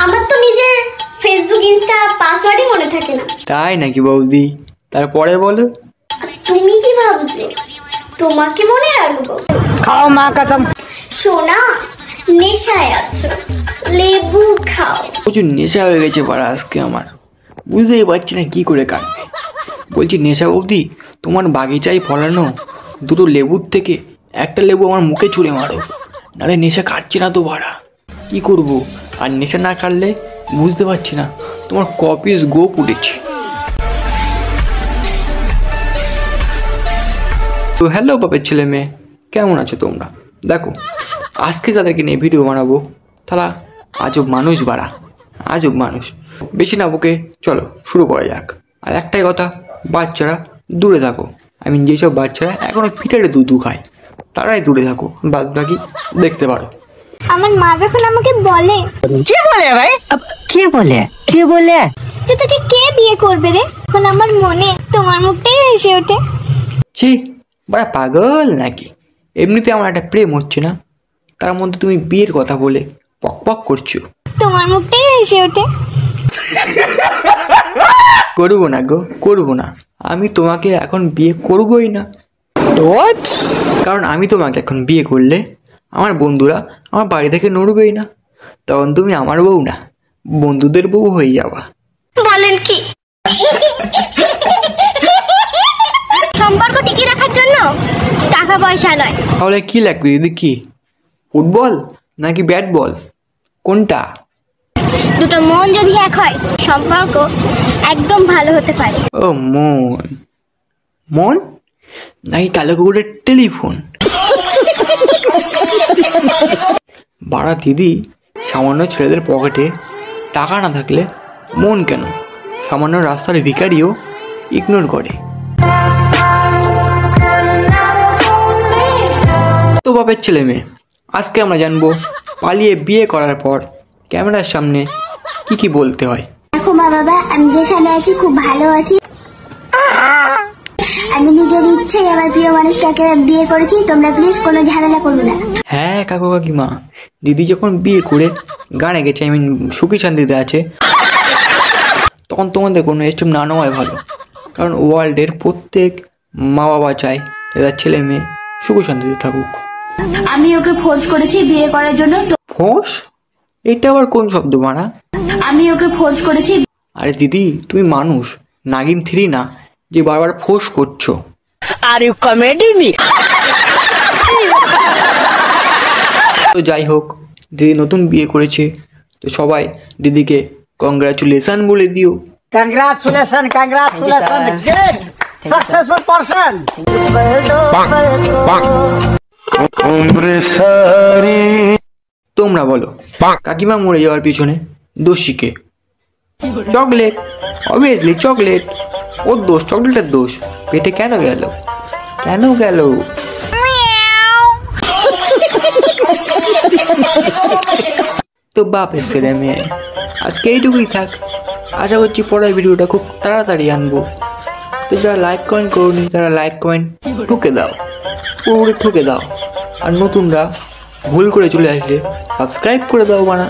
আমার তো নিজের ফেসবুক ইনস্টা পাসওয়ার্ডই মনে থাকে না। তাই নাকি বৌদি? তারপরে বলো। তুমি কি ভাবছো তোমাকে মনে রাখবো? খাও মা কসম। সোনা নেশায় আছো, লেবু খাও। প্রচুর নেশা হয়ে গেছে পাড়া আজকে আমার, বুঝতেই পারছি না কি করে কাটবে। বলছি নেশা বৌদি, তোমার বাগিচায় ফলানো দুটো লেবুর থেকে একটা লেবু আমার মুখে ছুঁড়ে মারো, নাহলে নেশা কাটছে না তো ভাড়া। কি করব? আর নেশা না কাটলে বুঝতে পারছি না তোমার কপিস গোপ উঠেছে। তো হ্যালো বাপের ছেলে মেয়ে, কেমন আছো তোমরা? দেখো আজকে যাদেরকে নিয়ে ভিডিও বানাবো তারা আজব মানুষ বাড়া, আজব মানুষ। বেশি না বকে চলো শুরু করা যাক। আর একটাই কথা, বাচ্চারা দূরে থাকো। যেসব বাচ্চারা এখনো ফিটারে দুধ খায় তারাই দূরে থাকো, বাদ বাকি দেখতে পারো। আমার মা যখন আমাকে বলে, কি বলে ভাই? কি বলে? কি বলে? যে তোকে কে বিয়ে করবে রে, তখন আমার মনে তোমার মুখটাই ভেসে ওঠে। ছি বড়া পাগল নাকি? এমনিতে আমার একটা প্রেম হচ্ছে না, তার মধ্যে তুমি বিয়ের কথা বলে পক পক করছো। তোমার মুখটাই ভেসে ওঠে। করবো না গো, করবো না। আমি তোমাকে এখন বিয়ে করবোই না। কারণ আমি তোমাকে এখন বিয়ে করলে আমার বন্ধুরা আমার বাড়ি থেকে নড়বেই না, তখন তুমি আমার বউ না বন্ধুদের বউ হয়ে যাবা। বলেন কি? সম্পর্ক টিকিয়ে রাখার জন্য টাকা পয়সা নয়। তাহলে কি লাগবে দিদি? কি ফুটবল নাকি ব্যাট বল, কোনটা? দুটো মন যদি এক হয় সম্পর্ক একদম ভালো হতে পারে। ও মন, মন নাকি কালো কুকুরের টেলিফোন? বাড়া দিদি, সামান্য ছেলেদের পকেটে টাকা না থাকলে মন কেন সামান্য রাস্তার ভিখারিও ইগনোর করে। তো বাপের ছেলে মেয়ে, আজকে আমরা জানবো পালিয়ে বিয়ে করার পর ক্যামেরার সামনে কি কি বলতে হয়। দেখো মা বাবা, আমি যেখানে আছি খুব ভালো আছি। আমি নিজের ইচ্ছায় আমার প্রিয় মানুষটাকে বিয়ে করেছি, তোমরা প্লিজ কোনো ঝামেলা করবে না। হ্যাঁ কাকু কাকিমা, দিদি যখন বিয়ে করে গানে গেছে, সুখী শান্তিতে আছে, তখন তোমাদের কোনো স্টেপ না নেওয়াই ভালো। কারণ ওয়ার্ল্ডের প্রত্যেক মা বাবা চায় তাদের ছেলে মেয়ে সুখী শান্তিতে থাকুক। আমি ওকে ফোর্স করেছি বিয়ে করার জন্য। ফোর্স? এটা আবার কোন শব্দ বানা? আমি ওকে ফোর্স করেছি। আরে দিদি তুমি মানুষ, নাগিন 3 না যে বারবার ফোর্স করছো। Are you comedy me? তো যাই হোক, দিদি নতুন বিয়ে করেছে, তো সবাই দিদিকে কংগ্রাচুলেশন বলে দিও। Congratulation, congratulation, great successful person. তোমরা বলো কাকিমা মরে যাওয়ার পিছনে দোষী কে? Chocolate, obviously chocolate. ওর দোষ, চকলেটের দোষ। পেটে কেন গেল, কেন গেল? তো বাপের ছেলে মেয়ে, আজকে এইটুকুই থাক। আশা করছি পরের ভিডিওটা খুব তাড়াতাড়ি আনবো। তো যারা লাইক কমেন্ট করোনি তারা লাইক কমেন্ট ঠুকে দাও, পুরোপুরি ঠুকে দাও। আর নতুনরা ভুল করে চলে আসলে সাবস্ক্রাইব করে দাও বানা।